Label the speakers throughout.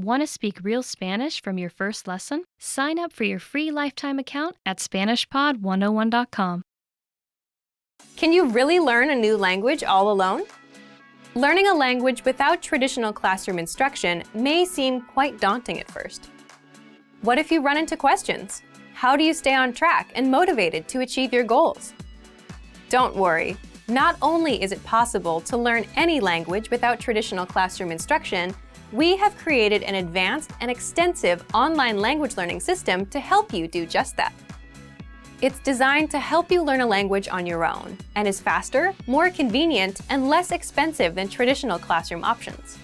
Speaker 1: Want to speak real Spanish from your first lesson? Sign up for your free lifetime account at SpanishPod101.com.
Speaker 2: Can you really learn a new language all alone? Learning a language without traditional classroom instruction may seem quite daunting at first. What if you run into questions? How do you stay on track and motivated to achieve your goals? Don't worry. Not only is it possible to learn any language without traditional classroom instruction, we have created an advanced and extensive online language learning system to help you do just that. It's designed to help you learn a language on your own and is faster, more convenient, and less expensive than traditional classroom options.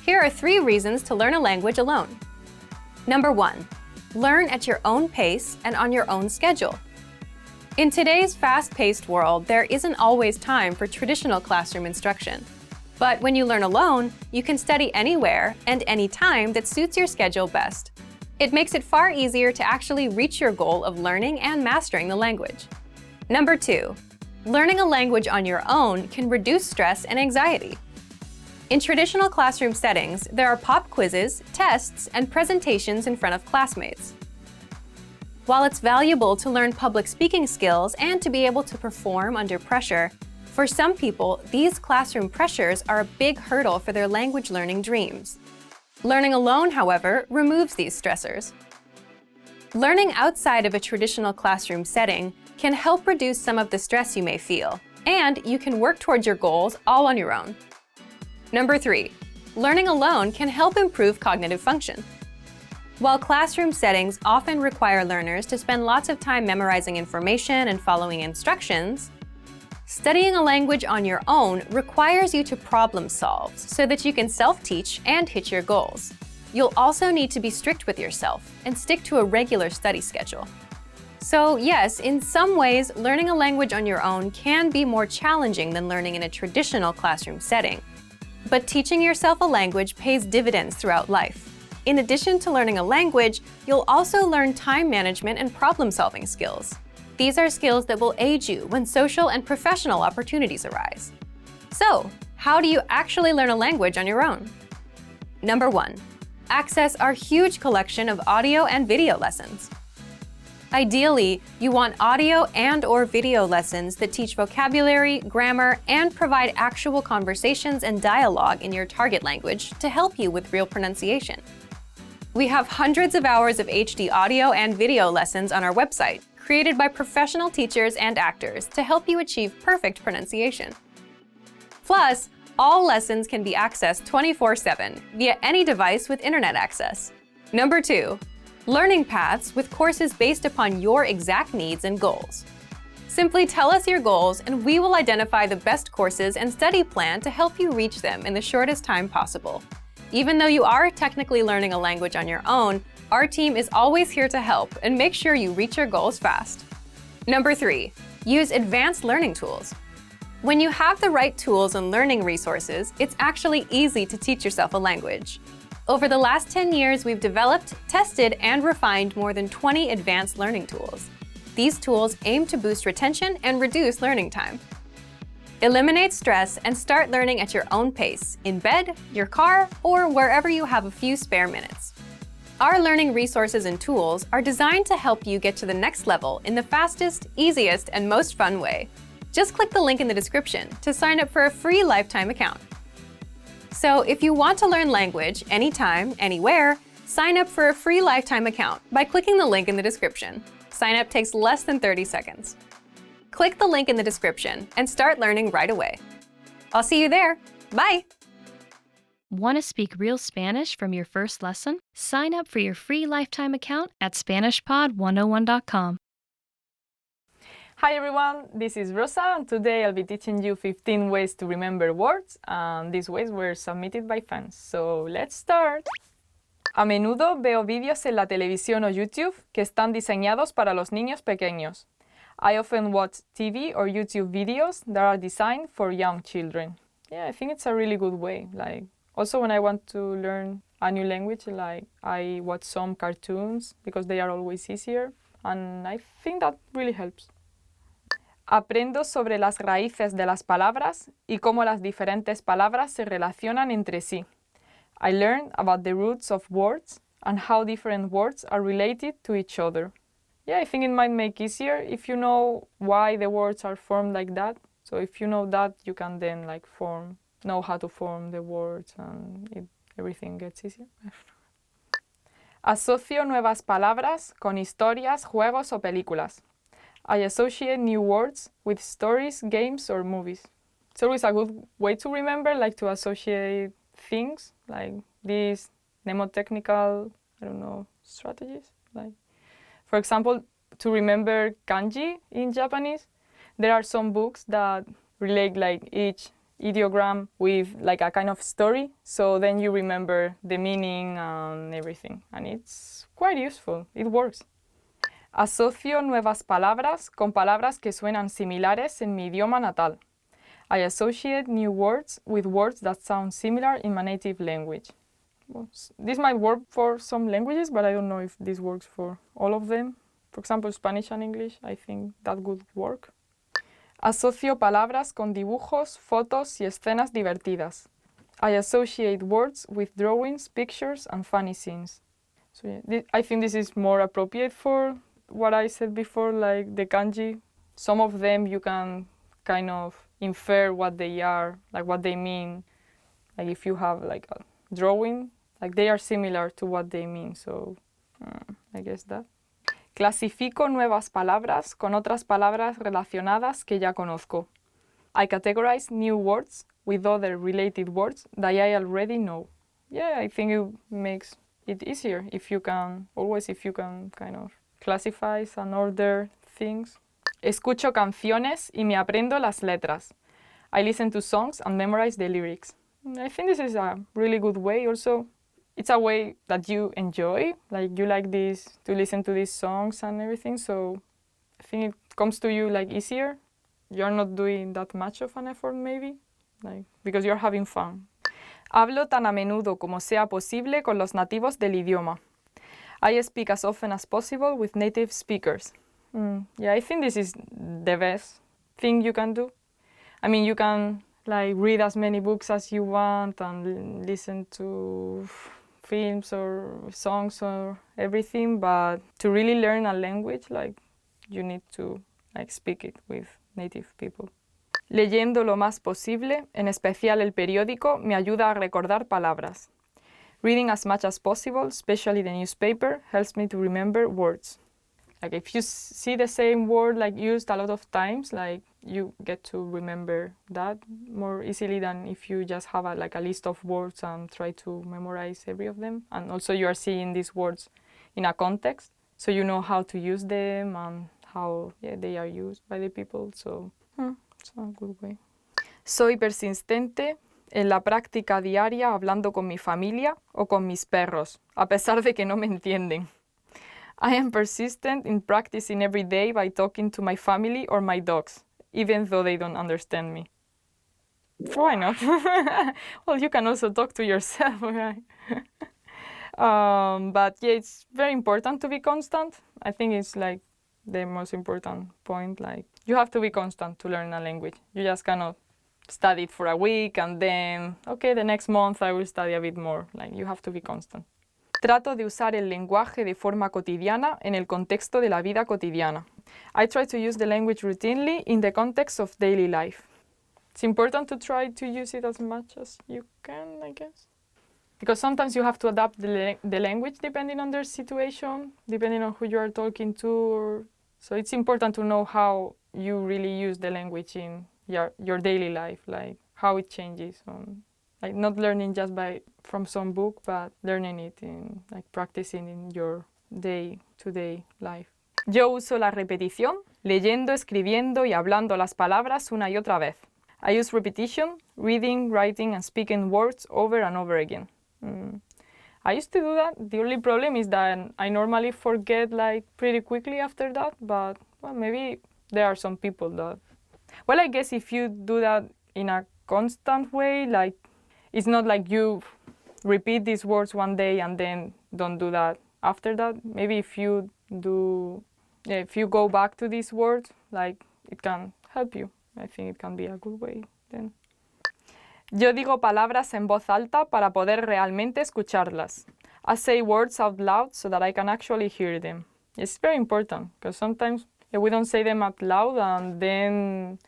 Speaker 2: Here are 3 reasons to learn a language alone. Number 1. Learn at your own pace and on your own schedule. In today's fast-paced world, there isn't always time for traditional classroom instruction. But when you learn alone, you can study anywhere and anytime that suits your schedule best. It makes it far easier to actually reach your goal of learning and mastering the language. Number 2. Learning a language on your own can reduce stress and anxiety. In traditional classroom settings, there are pop quizzes, tests, and presentations in front of classmates. While it's valuable to learn public speaking skills and to be able to perform under pressure, for some people, these classroom pressures are a big hurdle for their language learning dreams. Learning alone, however, removes these stressors. Learning outside of a traditional classroom setting can help reduce some of the stress you may feel, and you can work towards your goals all on your own. Number 3. Learning alone can help improve cognitive function. While classroom settings often require learners to spend lots of time memorizing information and following instructions, studying a language on your own requires you to problem solve so that you can self-teach and hit your goals. You'll also need to be strict with yourself and stick to a regular study schedule. So yes, in some ways, learning a language on your own can be more challenging than learning in a traditional classroom setting. But teaching yourself a language pays dividends throughout life. In addition to learning a language, you'll also learn time management and problem-solving skills. These are skills that will aid you when social and professional opportunities arise. So, how do you actually learn a language on your own? Number 1. Access our huge collection of audio and video lessons. Ideally, you want audio and/or video lessons that teach vocabulary, grammar, and provide actual conversations and dialogue in your target language to help you with real pronunciation. We have hundreds of hours of HD audio and video lessons on our website, created by professional teachers and actors to help you achieve perfect pronunciation. Plus, all lessons can be accessed 24/7 via any device with internet access. Number 2. Learning paths with courses based upon your exact needs and goals. Simply tell us your goals and we will identify the best courses and study plan to help you reach them in the shortest time possible. Even though you are technically learning a language on your own, our team is always here to help and make sure you reach your goals fast. Number 3. Use advanced learning tools. When you have the right tools and learning resources, it's actually easy to teach yourself a language. Over the last 10 years, we've developed, tested, and refined more than 20 advanced learning tools. These tools aim to boost retention and reduce learning time. Eliminate stress and start learning at your own pace, in bed, your car, or wherever you have a few spare minutes. Our learning resources and tools are designed to help you get to the next level in the fastest, easiest, and most fun way. Just click the link in the description to sign up for a free lifetime account. So if you want to learn language anytime, anywhere, sign up for a free lifetime account by clicking the link in the description. Sign up takes less than 30 seconds. Click the link in the description and start learning right away. I'll see you there. Bye!
Speaker 1: Want to speak real Spanish from your first lesson? Sign up for your free lifetime account at SpanishPod101.com.
Speaker 3: Hi everyone, this is Rosa, and today I'll be teaching you 15 ways to remember words, and these ways were submitted by fans. So let's start! A menudo veo vídeos en la televisión o YouTube que están diseñados para los niños pequeños. I often watch TV or YouTube videos that are designed for young children. Yeah, I think it's a really good way. Also when I want to learn a new language, I watch some cartoons because they are always easier, and I think that really helps. Aprendo sobre las raíces de las palabras y cómo las diferentes palabras se relacionan entre sí. I learned about the roots of words and how different words are related to each other. Yeah, I think it might make easier if you know why the words are formed like that. So if you know that, you can then like know how to form the words, and everything gets easier. Asocio nuevas palabras con historias, juegos o películas. I associate new words with stories, games, or movies. It's always a good way to remember, like to associate things, like these mnemotechnical, strategies. Like, for example, to remember kanji in Japanese, there are some books that relate like each ideogram with like a kind of story, so then you remember the meaning and everything, and it's quite useful. It works. Asocio nuevas palabras con palabras que suenan similares en mi idioma natal. I associate new words with words that sound similar in my native language. Well, this might work for some languages, but I don't know if this works for all of them. For example, Spanish and English, I think that would work. Asocio palabras con dibujos, fotos y escenas divertidas. I associate words with drawings, pictures, and funny scenes. So yeah, I think this is more appropriate for what I said before, like the kanji. Some of them you can kind of infer what they are, like what they mean. Like if you have like a drawing, like they are similar to what they mean. So I guess that. Clasifico nuevas palabras con otras palabras relacionadas que ya conozco. I categorize new words with other related words that I already know. Yeah, I think it makes it easier if you can kind of classify and order things. Escucho canciones y me aprendo las letras. I listen to songs and memorize the lyrics. I think this is a really good way. Also, it's a way that you enjoy, like you like this to listen to these songs and everything, so I think it comes to you like easier. You're not doing that much of an effort maybe, like because you're having fun. Hablo tan a menudo como sea posible con los nativos del idioma. I speak as often as possible with native speakers. Yeah, I think this is the best thing you can do. I mean, you can like read as many books as you want and listen to films or songs or everything, but to really learn a language, like you need to like speak it with native people. Leyendo lo más posible, en especial el periódico, me ayuda a recordar palabras. Reading as much as possible, especially the newspaper, helps me to remember words. Like if you see the same word like used a lot of times, like you get to remember that more easily than if you just have a list of words and try to memorize every of them. And also you are seeing these words in a context, so you know how to use them and how they are used by the people. So it's a good way. Soy persistente en la práctica diaria hablando con mi familia o con mis perros, a pesar de que no me entienden. I am persistent in practicing every day by talking to my family or my dogs, even though they don't understand me. Why not? Well, you can also talk to yourself, right? But yeah, it's very important to be constant. I think it's like the most important point. Like you have to be constant to learn a language. You just cannot study it for a week and then, okay, the next month I will study a bit more. Like you have to be constant. Trato de usar el lenguaje de forma cotidiana en el contexto de la vida cotidiana. I try to use the language routinely in the context of daily life. It's important to try to use it as much as you can, I guess. Because sometimes you have to adapt the language depending on their situation, depending on who you are talking to. So it's important to know how you really use the language in your daily life, like how it changes. Like not learning just from some book, but learning it in like practicing in your day-to-day life. Yo uso la repetición, leyendo, escribiendo y hablando las palabras una y otra vez. I use repetition, reading, writing, and speaking words over and over again. I used to do that. The only problem is that I normally forget like pretty quickly after that, but well, maybe there are some people that... Well, I guess if you do that in a constant way, like it's not like you repeat these words one day and then don't do that after that. Maybe if you go back to these words, like it can help you. I think it can be a good way then. Yo digo palabras en voz alta para poder realmente escucharlas. I say words out loud so that I can actually hear them. It's very important because sometimes we don't say them out loud and then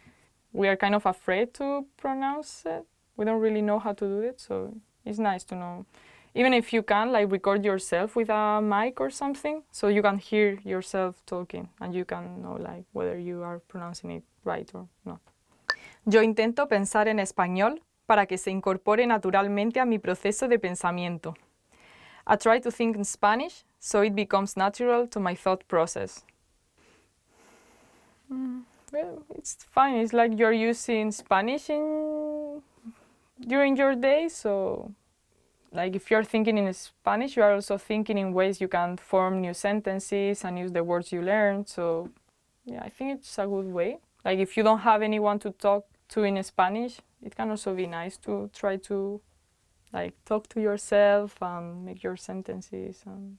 Speaker 3: we are kind of afraid to pronounce it. We don't really know how to do it, so it's nice to know. Even if you can, like, record yourself with a mic or something, so you can hear yourself talking and you can know, like, whether you are pronouncing it right or not. Yo intento pensar en español para que se incorpore naturalmente a mi proceso de pensamiento. I try to think in Spanish so it becomes natural to my thought process. Well, it's fine. It's like you're using Spanish during your day, so like if you're thinking in Spanish, you are also thinking in ways you can form new sentences and use the words you learned. So yeah, I think it's a good way. Like if you don't have anyone to talk to in Spanish, it can also be nice to try to like talk to yourself and make your sentences. And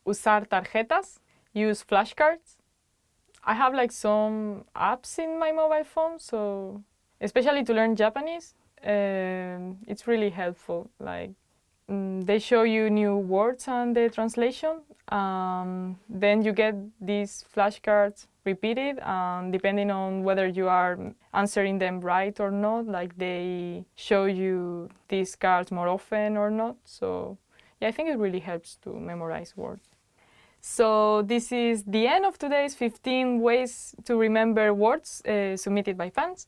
Speaker 3: usar tarjetas, use flashcards. I have like some apps in my mobile phone, so especially to learn Japanese, it's really helpful. Like they show you new words and the translation. Then you get these flashcards repeated, and depending on whether you are answering them right or not, like they show you these cards more often or not. So yeah, I think it really helps to memorize words. So this is the end of today's 15 ways to remember words submitted by fans.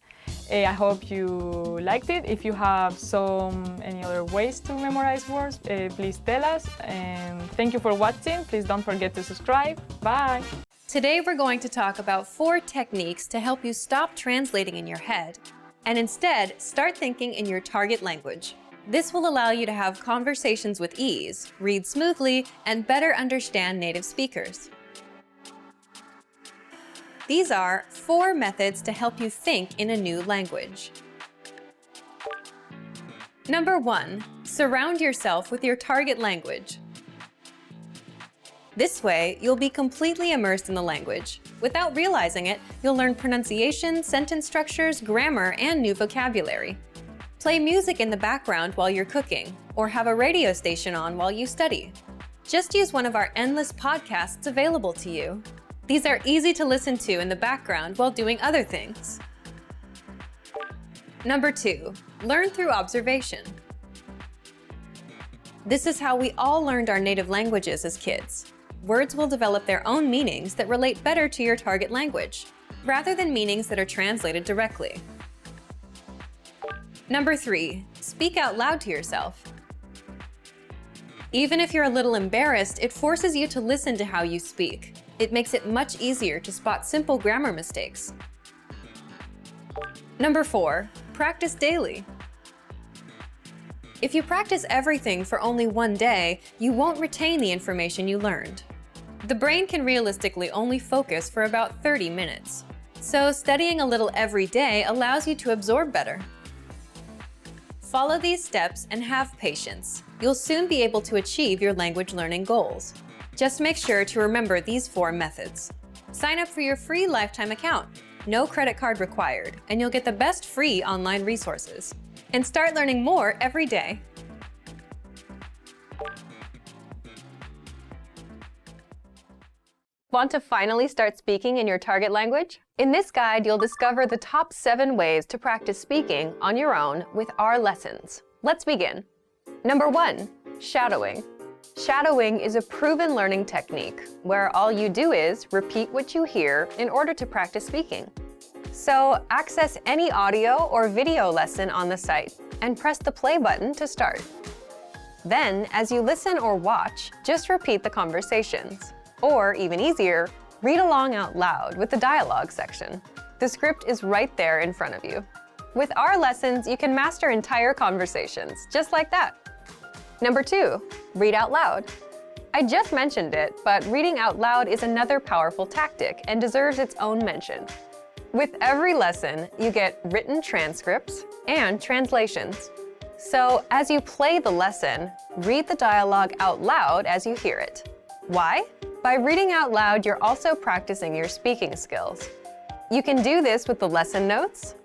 Speaker 3: I hope you liked it. If you have any other ways to memorize words, please tell us. And thank you for watching. Please don't forget to subscribe. Bye.
Speaker 2: Today we're going to talk about 4 techniques to help you stop translating in your head and instead start thinking in your target language. This will allow you to have conversations with ease, read smoothly, and better understand native speakers. These are 4 methods to help you think in a new language. Number 1, surround yourself with your target language. This way, you'll be completely immersed in the language. Without realizing it, you'll learn pronunciation, sentence structures, grammar, and new vocabulary. Play music in the background while you're cooking, or have a radio station on while you study. Just use one of our endless podcasts available to you. These are easy to listen to in the background while doing other things. Number 2, learn through observation. This is how we all learned our native languages as kids. Words will develop their own meanings that relate better to your target language, rather than meanings that are translated directly. Number 3, speak out loud to yourself. Even if you're a little embarrassed, it forces you to listen to how you speak. It makes it much easier to spot simple grammar mistakes. Number 4, practice daily. If you practice everything for only one day, you won't retain the information you learned. The brain can realistically only focus for about 30 minutes. So studying a little every day allows you to absorb better. Follow these steps and have patience. You'll soon be able to achieve your language learning goals. Just make sure to remember these 4 methods. Sign up for your free lifetime account. No credit card required, and you'll get the best free online resources. And start learning more every day. Want to finally start speaking in your target language? In this guide, you'll discover the top 7 ways to practice speaking on your own with our lessons. Let's begin. Number 1, shadowing. Shadowing is a proven learning technique where all you do is repeat what you hear in order to practice speaking. So access any audio or video lesson on the site and press the play button to start. Then, as you listen or watch, just repeat the conversations. Or, even easier, read along out loud with the dialogue section. The script is right there in front of you. With our lessons, you can master entire conversations, just like that. Number 2, read out loud. I just mentioned it, but reading out loud is another powerful tactic and deserves its own mention. With every lesson, you get written transcripts and translations. So, as you play the lesson, read the dialogue out loud as you hear it. Why? By reading out loud, you're also practicing your speaking skills. You can do this with the lesson notes,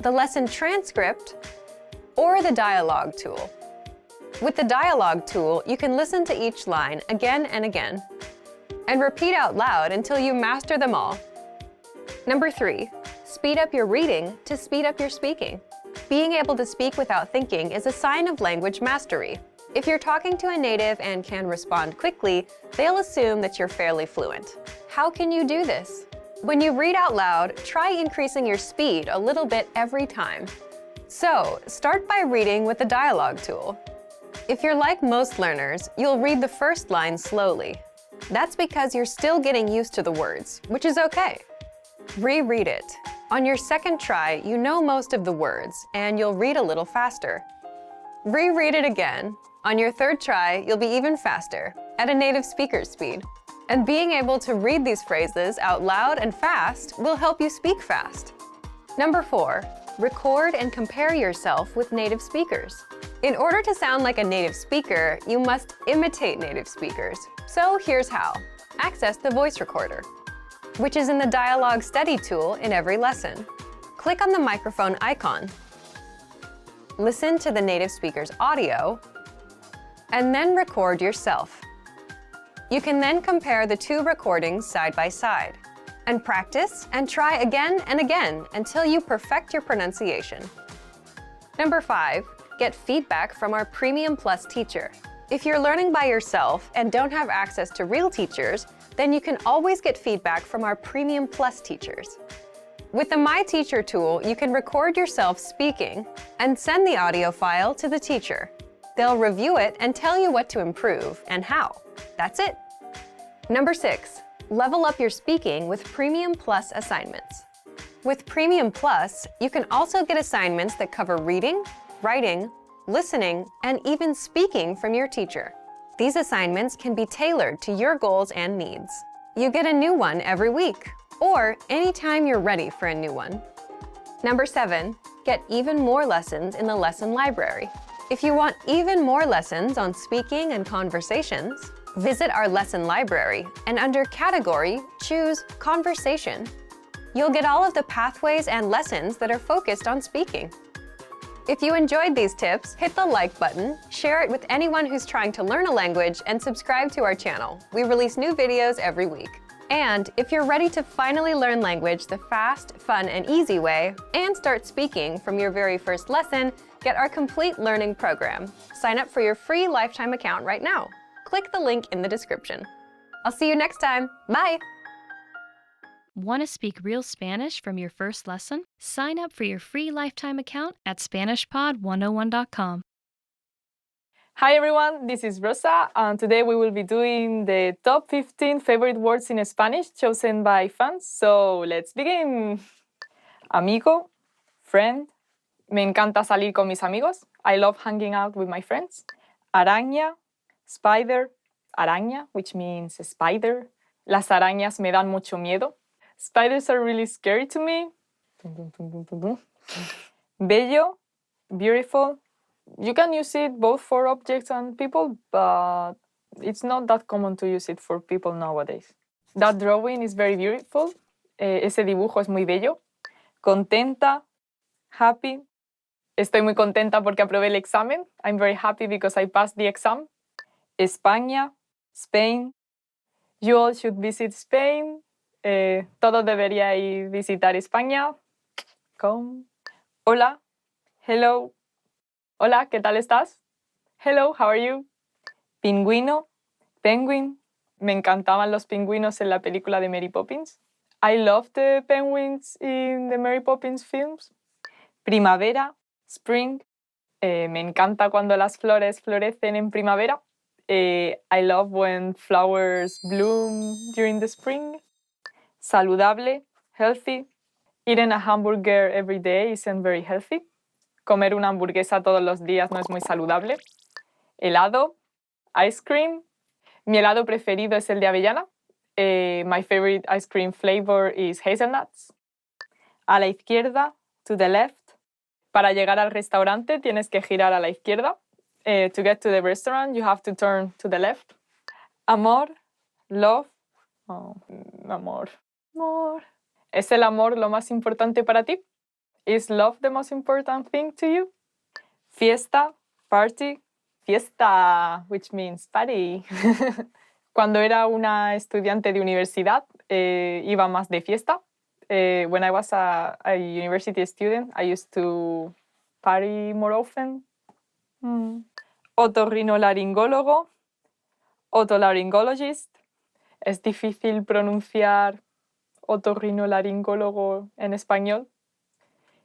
Speaker 2: the lesson transcript, or the dialogue tool. With the dialogue tool, you can listen to each line again and again, and repeat out loud until you master them all. Number 3, speed up your reading to speed up your speaking. Being able to speak without thinking is a sign of language mastery. If you're talking to a native and can respond quickly, they'll assume that you're fairly fluent. How can you do this? When you read out loud, try increasing your speed a little bit every time. So, start by reading with the dialogue tool. If you're like most learners, you'll read the first line slowly. That's because you're still getting used to the words, which is okay. Reread it. On your second try, you know most of the words, and you'll read a little faster. Reread it again. On your third try, you'll be even faster, at a native speaker's speed. And being able to read these phrases out loud and fast will help you speak fast. Number 4, record and compare yourself with native speakers. In order to sound like a native speaker, you must imitate native speakers. So here's how. Access the voice recorder, which is in the Dialogue Study tool in every lesson. Click on the microphone icon. Listen to the native speaker's audio, and then record yourself. You can then compare the two recordings side by side, and practice and try again and again until you perfect your pronunciation. Number 5, get feedback from our Premium Plus teacher. If you're learning by yourself and don't have access to real teachers, then you can always get feedback from our Premium Plus teachers. With the My Teacher tool, you can record yourself speaking and send the audio file to the teacher. They'll review it and tell you what to improve and how. That's it. Number 6, level up your speaking with Premium Plus assignments. With Premium Plus, you can also get assignments that cover reading, writing, listening, and even speaking from your teacher. These assignments can be tailored to your goals and needs. You get a new one every week, or anytime you're ready for a new one. Number 7, get even more lessons in the lesson library. If you want even more lessons on speaking and conversations, visit our lesson library and under Category, choose Conversation. You'll get all of the pathways and lessons that are focused on speaking. If you enjoyed these tips, hit the like button, share it with anyone who's trying to learn a language, and subscribe to our channel. We release new videos every week. And if you're ready to finally learn language the fast, fun, and easy way, and start speaking from your very first lesson, get our complete learning program. Sign up for your free lifetime account right now. Click the link in the description. I'll see you next time. Bye!
Speaker 1: Want to speak real Spanish from your first lesson? Sign up for your free lifetime account at SpanishPod101.com.
Speaker 3: Hi everyone, this is Rosa, and today we will be doing the top 15 favorite words in Spanish chosen by fans. So let's begin. Amigo, friend. Me encanta salir con mis amigos. I love hanging out with my friends. Araña, spider. Araña, which means spider. Las arañas me dan mucho miedo. Spiders are really scary to me. Bello, beautiful. You can use it both for objects and people, but it's not that common to use it for people nowadays. That drawing is very beautiful. Ese dibujo es muy bello. Contenta, happy. Estoy muy contenta porque aprobé el examen. I'm very happy because I passed the exam. España, Spain. You all should visit Spain. Todos deberíais visitar España. Come. Hola. Hello. Hola, ¿qué tal estás? Hello, how are you? Pingüino. Penguin. Me encantaban los pingüinos en la película de Mary Poppins. I love the penguins in the Mary Poppins films. Primavera. Spring. Me encanta cuando las flores florecen en primavera. I love when flowers bloom during the spring. Saludable, healthy. Eating a hamburger every day isn't very healthy. Comer una hamburguesa todos los días no es muy saludable. Helado, ice cream. Mi helado preferido es el de avellana. My favorite ice cream flavor is hazelnuts. A la izquierda, to the left. Para llegar al restaurante tienes que girar a la izquierda. To get to the restaurant, you have to turn to the left. Amor, love. Oh, amor. Amor. ¿Es el amor lo más importante para ti? Is love the most important thing to you? Fiesta, party, fiesta, which means party. Cuando era una estudiante de universidad, iba más de fiesta. When I was a university student, I used to party more often. Otorrinolaringólogo, otolaryngologist. Es difícil pronunciar otorrinolaringólogo en español.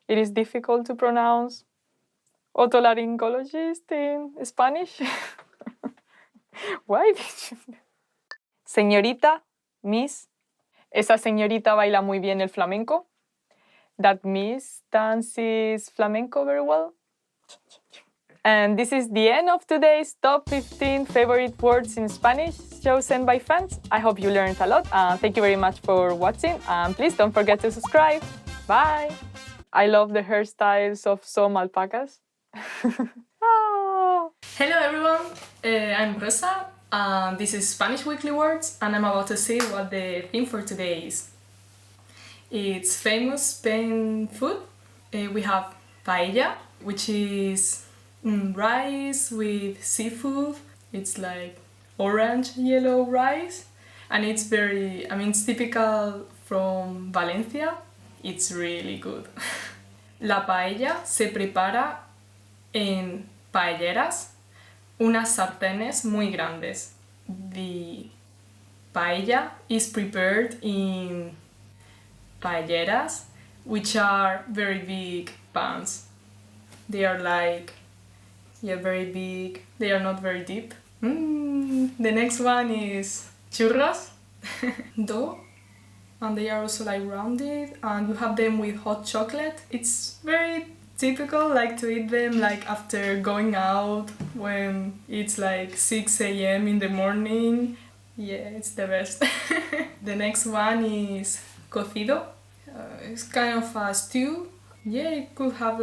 Speaker 3: It is difficult to pronounce otolaryngologist in Spanish. Why did you... Señorita, miss. Esa señorita baila muy bien el flamenco. That miss dances flamenco very well. And this is the end of today's top 15 favorite words in Spanish chosen by fans. I hope you learned a lot. Thank you very much for watching. Please don't forget to subscribe. Bye. I love the hairstyles of some alpacas. Oh.
Speaker 4: Hello everyone, I'm Rosa. This is Spanish Weekly Words, and I'm about to see what the theme for today is. It's famous Spain food. We have paella, which is rice with seafood. It's like orange yellow rice, and it's it's typical from Valencia. It's really good. La paella se prepara en paelleras, unas sartenes muy grandes. The paella is prepared in paelleras, which are very big pans. They are very big. They are not very deep. The next one is churros, dough, and they are also rounded, and you have them with hot chocolate. It's very typical to eat them after going out when it's 6 a.m. in the morning. Yeah, it's the best. The next one is cocido. It's kind of a stew. Yeah, it could have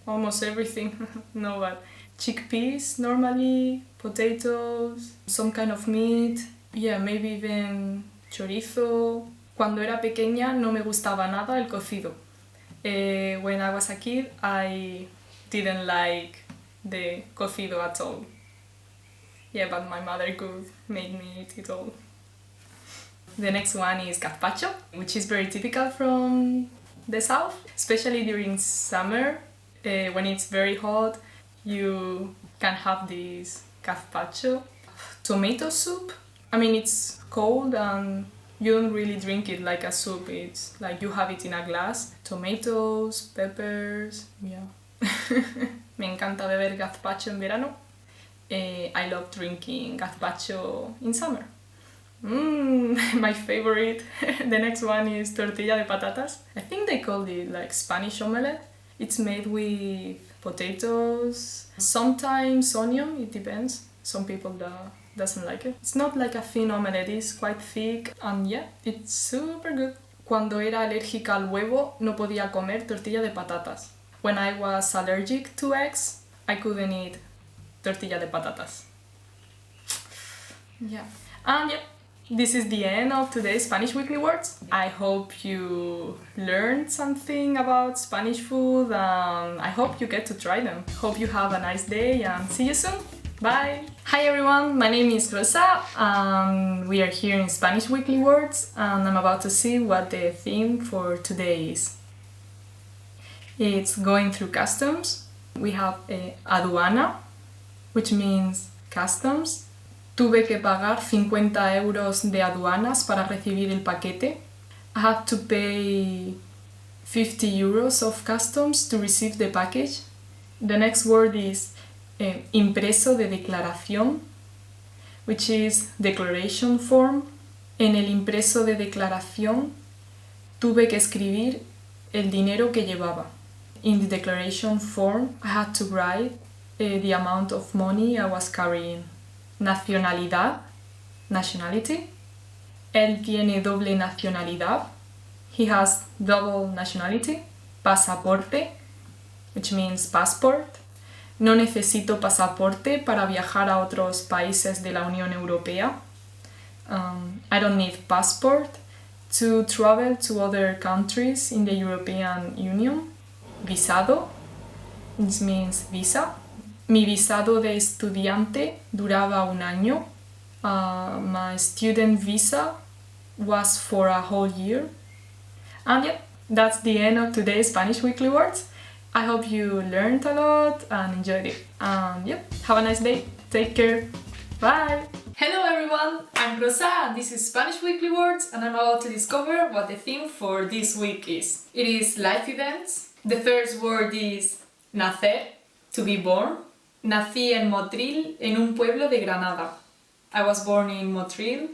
Speaker 4: almost everything. No, but chickpeas normally, potatoes, some kind of meat. Yeah, maybe even chorizo. Cuando era pequeña no me gustaba nada el cocido. When I was a kid, I didn't like the cocido at all. Yeah, but my mother could make me eat it all. The next one is gazpacho, which is very typical from the south, especially during summer. When it's very hot, you can have this gazpacho. Tomato soup. It's cold and you don't really drink it like a soup. It's you have it in a glass. Tomatoes, peppers, yeah. Me encanta beber gazpacho en verano. I love drinking gazpacho in summer. My favorite. The next one is tortilla de patatas. I think they call it Spanish omelette. It's made with potatoes, sometimes onion, it depends. Some people doesn't like it. It's not like a thin omelette, it's quite thick, and yeah, it's super good. Cuando era alérgica al huevo, no podía comer tortilla de patatas. When I was allergic to eggs, I couldn't eat tortilla de patatas. Yeah, and yeah, this is the end of today's Spanish Weekly Words. I hope you learned something about Spanish food, and I hope you get to try them. Hope you have a nice day, and see you soon. Bye! Hi everyone, my name is Rosa, and we are here in Spanish Weekly Words, and I'm about to see what the theme for today is. It's going through customs. We have aduana, which means customs. Tuve que pagar 50 euros de aduanas para recibir el paquete. I had to pay 50 euros of customs to receive the package. The next word is impreso de declaración, which is declaration form. En el impreso de declaración tuve que escribir el dinero que llevaba. In the declaration form, I had to write the amount of money I was carrying. Nacionalidad, nationality. Él tiene doble nacionalidad. He has double nationality. Pasaporte, which means passport. No necesito pasaporte para viajar a otros países de la Unión Europea. I don't need passport to travel to other countries in the European Union. visado. This means visa. Mi visado de estudiante duraba un año. My student visa was for a whole year. And yeah, that's the end of today's Spanish Weekly Words. I hope you learned a lot and enjoyed it. And yeah, have a nice day. Take care. Bye. Hello everyone, I'm Rosa and this is Spanish Weekly Words and I'm about to discover what the theme for this week is. It is life events. The first word is nacer, to be born. Nací en Motril, en un pueblo de Granada. I was born in Motril,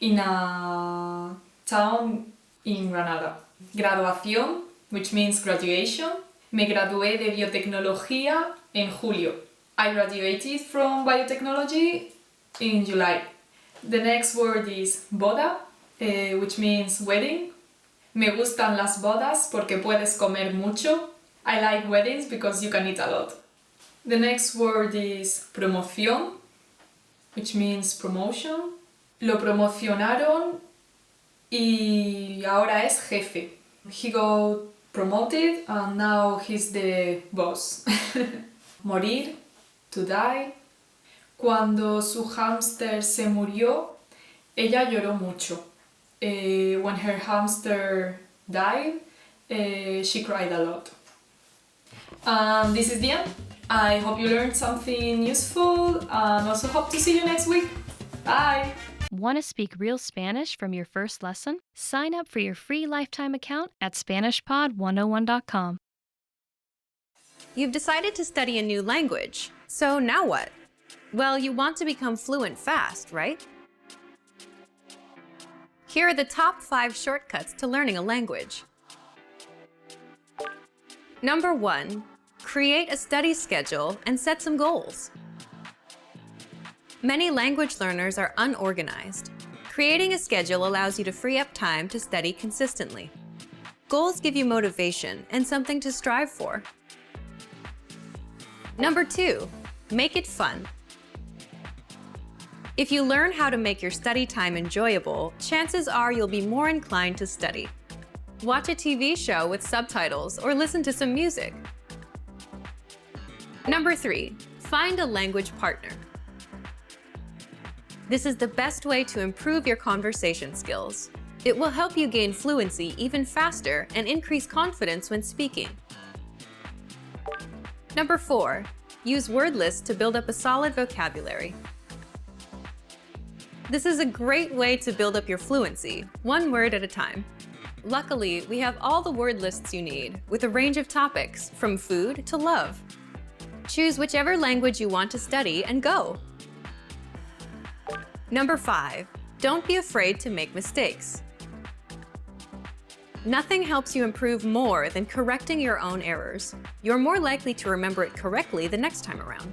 Speaker 4: in a town in Granada. Graduación, which means graduation. Me gradué de biotecnología en julio. I graduated from biotechnology in July. The next word is boda, which means wedding. Me gustan las bodas porque puedes comer mucho. I like weddings because you can eat a lot. The next word is promoción, which means promotion. Lo promocionaron y ahora es jefe. He got promoted and now he's the boss. Morir, to die. Cuando su hámster se murió, ella lloró mucho. When her hamster died, she cried a lot. This is the end. I hope you learned something useful and also hope to see you next week. Bye!
Speaker 1: Want to speak real Spanish from your first lesson? Sign up for your free lifetime account at SpanishPod101.com.
Speaker 2: You've decided to study a new language, so now what? Well, you want to become fluent fast, right? Here are the top 5 shortcuts to learning a language. Number 1, create a study schedule and set some goals. Many language learners are unorganized. Creating a schedule allows you to free up time to study consistently. Goals give you motivation and something to strive for. Number 2, make it fun. If you learn how to make your study time enjoyable, chances are you'll be more inclined to study. Watch a TV show with subtitles or listen to some music. Number 3, find a language partner. This is the best way to improve your conversation skills. It will help you gain fluency even faster and increase confidence when speaking. Number 4, use word lists to build up a solid vocabulary. This is a great way to build up your fluency, one word at a time. Luckily, we have all the word lists you need, with a range of topics, from food to love. Choose whichever language you want to study and go. Number 5, don't be afraid to make mistakes. Nothing helps you improve more than correcting your own errors. You're more likely to remember it correctly the next time around.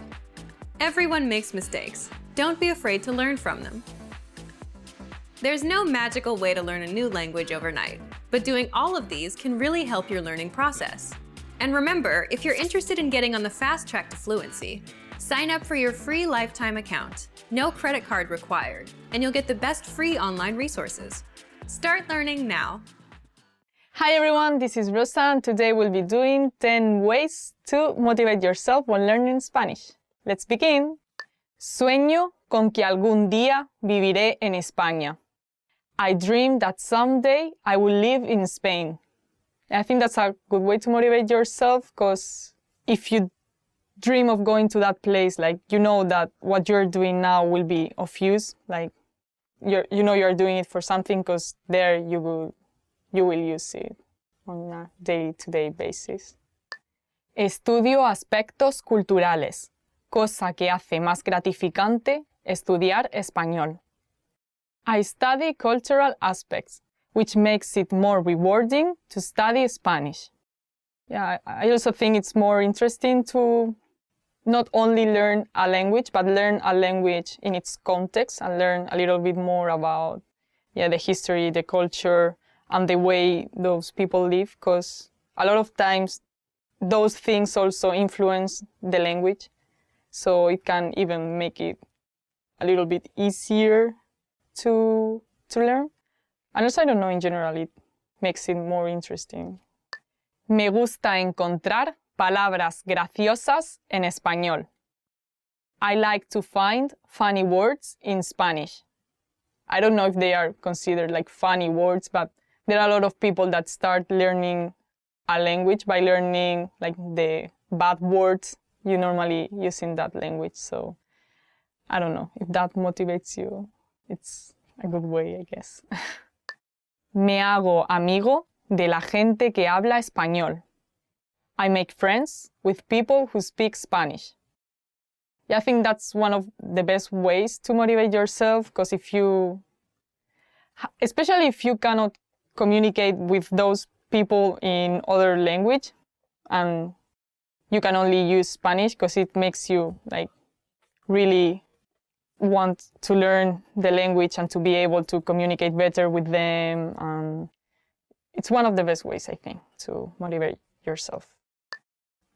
Speaker 2: Everyone makes mistakes. Don't be afraid to learn from them. There's no magical way to learn a new language overnight, but doing all of these can really help your learning process. And remember, if you're interested in getting on the fast track to fluency, sign up for your free lifetime account. No credit card required, and you'll get the best free online resources. Start learning now.
Speaker 3: Hi everyone, this is Rosa and today we'll be doing 10 ways to motivate yourself when learning Spanish. Let's begin. Sueño con que algún día viviré en España. I dream that someday I will live in Spain. I think that's a good way to motivate yourself because if you dream of going to that place, like you know that what you're doing now will be of use, like you're doing it for something because there you will use it on a day-to-day basis. Estudio aspectos culturales, cosa que hace más gratificante estudiar español. I study cultural aspects, which makes it more rewarding to study Spanish. Yeah, I also think it's more interesting to not only learn a language, but learn a language in its context and learn a little bit more about the history, the culture, and the way those people live, because a lot of times those things also influence the language. So it can even make it a little bit easier to learn. And also, I don't know, in general, it makes it more interesting. Me gusta encontrar palabras graciosas en español. I like to find funny words in Spanish. I don't know if they are considered like funny words, but there are a lot of people that start learning a language by learning like the bad words you normally use in that language. So I don't know if that motivates you. It's a good way, I guess. Me hago amigo de la gente que habla español. I make friends with people who speak Spanish. Yeah, I think that's one of the best ways to motivate yourself, because especially if you cannot communicate with those people in other language, and you can only use Spanish, because it makes you like really want to learn the language and to be able to communicate better with them. It's one of the best ways, I think, to motivate yourself.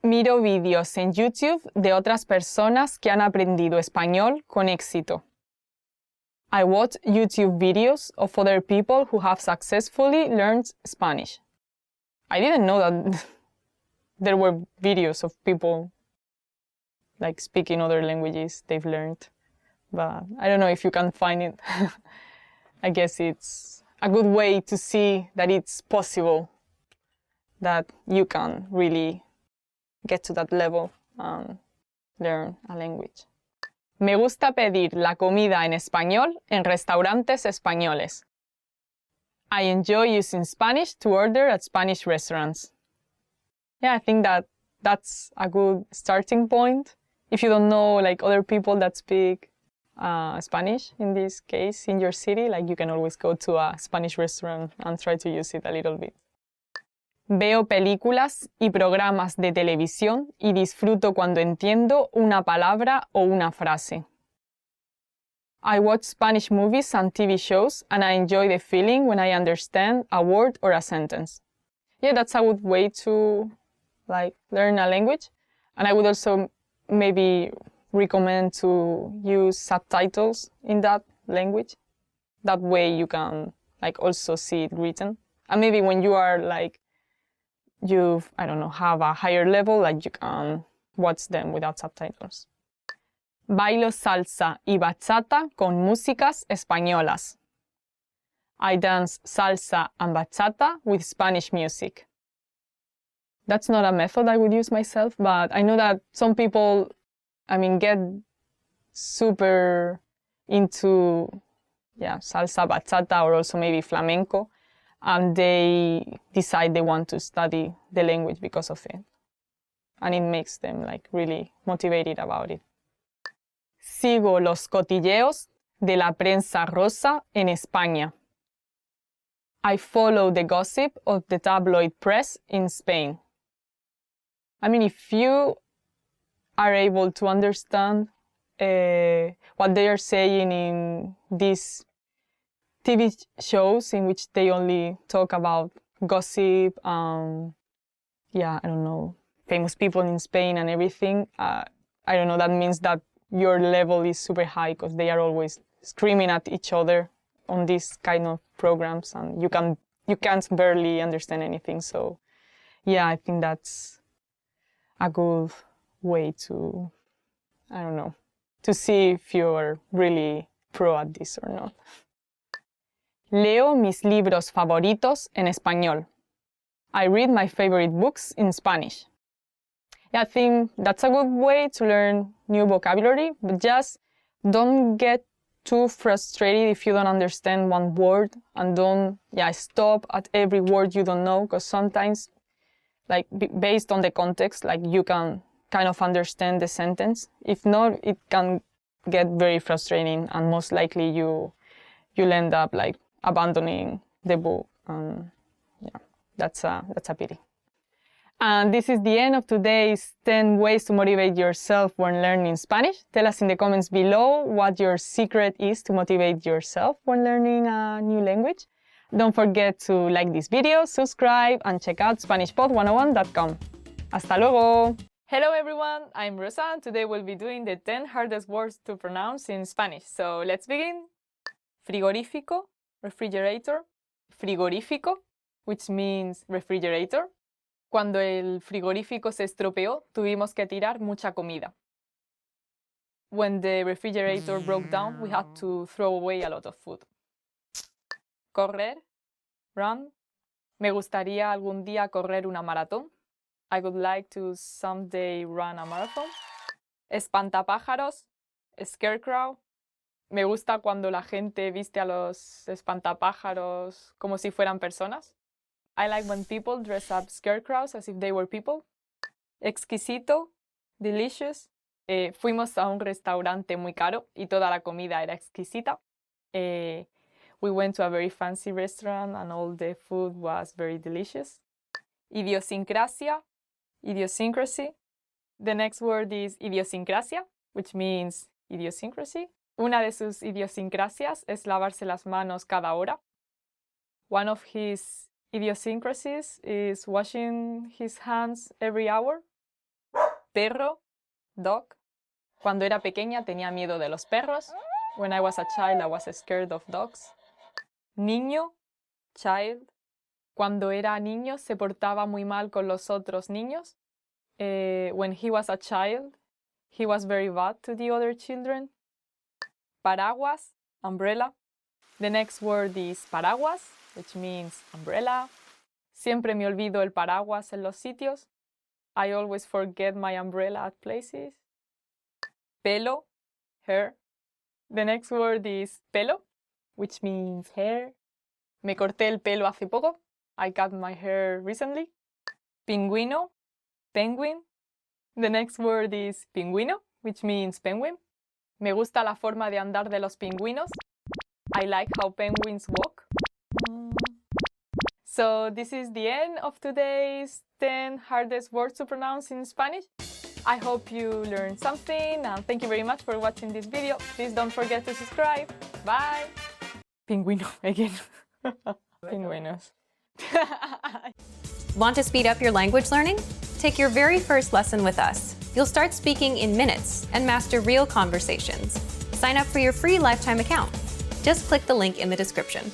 Speaker 3: Miro vídeos en YouTube de otras personas que han aprendido español con éxito. I watch YouTube videos of other people who have successfully learned Spanish. I didn't know that there were videos of people like speaking other languages they've learned, but I don't know if you can find it. I guess it's a good way to see that it's possible, that you can really get to that level and learn a language. Me gusta pedir la comida en español en restaurantes españoles. I enjoy using Spanish to order at Spanish restaurants. Yeah, I think that's a good starting point. If you don't know like other people that speak Spanish, in this case, in your city, like you can always go to a Spanish restaurant and try to use it a little bit. Veo películas y programas de televisión y disfruto cuando entiendo una palabra o una frase. I watch Spanish movies and TV shows, and I enjoy the feeling when I understand a word or a sentence. Yeah, that's a good way to like learn a language. And I would also maybe recommend to use subtitles in that language. That way you can like also see it written. And maybe when you are like have a higher level, like you can watch them without subtitles. Bailo salsa y bachata con músicas españolas. I dance salsa and bachata with Spanish music. That's not a method I would use myself, but I know that some people, get super into salsa, bachata, or also maybe flamenco, and they decide they want to study the language because of it. And it makes them like really motivated about it. Sigo los cotilleos de la prensa rosa en España. I follow the gossip of the tabloid press in Spain. If you are able to understand what they are saying in these TV shows in which they only talk about gossip, famous people in Spain and everything, that means that your level is super high, because they are always screaming at each other on these kind of programs, and you can't barely understand anything. So I think that's a good way to see if you're really pro at this or not. Leo mis libros favoritos en español. I read my favorite books in Spanish. I think that's a good way to learn new vocabulary, but just don't get too frustrated if you don't understand one word, and don't stop at every word you don't know, because sometimes, like based on the context, like you can kind of understand the sentence. If not, it can get very frustrating, and most likely you'll end up like abandoning the book. That's a pity. And this is the end of today's 10 ways to motivate yourself when learning Spanish. Tell us in the comments below what your secret is to motivate yourself when learning a new language. Don't forget to like this video, subscribe, and check out SpanishPod101.com. Hasta luego! Hello everyone, I'm Rosa, and today we'll be doing the 10 hardest words to pronounce in Spanish. So let's begin. Frigorífico, refrigerator. Frigorífico, which means refrigerator. Cuando el frigorífico se estropeó, tuvimos que tirar mucha comida. When the refrigerator broke down, we had to throw away a lot of food. Correr, run. Me gustaría algún día correr una maratón. I would like to someday run a marathon. Espantapájaros, scarecrow. Me gusta cuando la gente viste a los espantapájaros como si fueran personas. I like when people dress up scarecrows as if they were people. Exquisito, delicious. Fuimos a un restaurante muy caro y toda la comida era exquisita. We went to a very fancy restaurant and all the food was very delicious. Idiosincrasia, idiosyncrasy. The next word is idiosincrasia, which means idiosyncrasy. Una de sus idiosincrasias es lavarse las manos cada hora. One of his idiosyncrasies is washing his hands every hour. Perro, dog. Cuando era pequeña tenía miedo de los perros. When I was a child, I was scared of dogs. Niño, child. Cuando era niño se portaba muy mal con los otros niños. When he was a child, he was very bad to the other children. Paraguas, umbrella. The next word is paraguas, which means umbrella. Siempre me olvido el paraguas en los sitios. I always forget my umbrella at places. Pelo, hair. The next word is pelo, which means hair. Me corté el pelo hace poco. I cut my hair recently. Pingüino, penguin. The next word is pingüino, which means penguin. Me gusta la forma de andar de los pingüinos. I like how penguins walk. So this is the end of today's 10 hardest words to pronounce in Spanish. I hope you learned something and thank you very much for watching this video. Please don't forget to subscribe. Bye! Pingüino again. Pingüinos.
Speaker 2: Want to speed up your language learning? Take your very first lesson with us. You'll start speaking in minutes and master real conversations. Sign up for your free lifetime account. Just click the link in the description.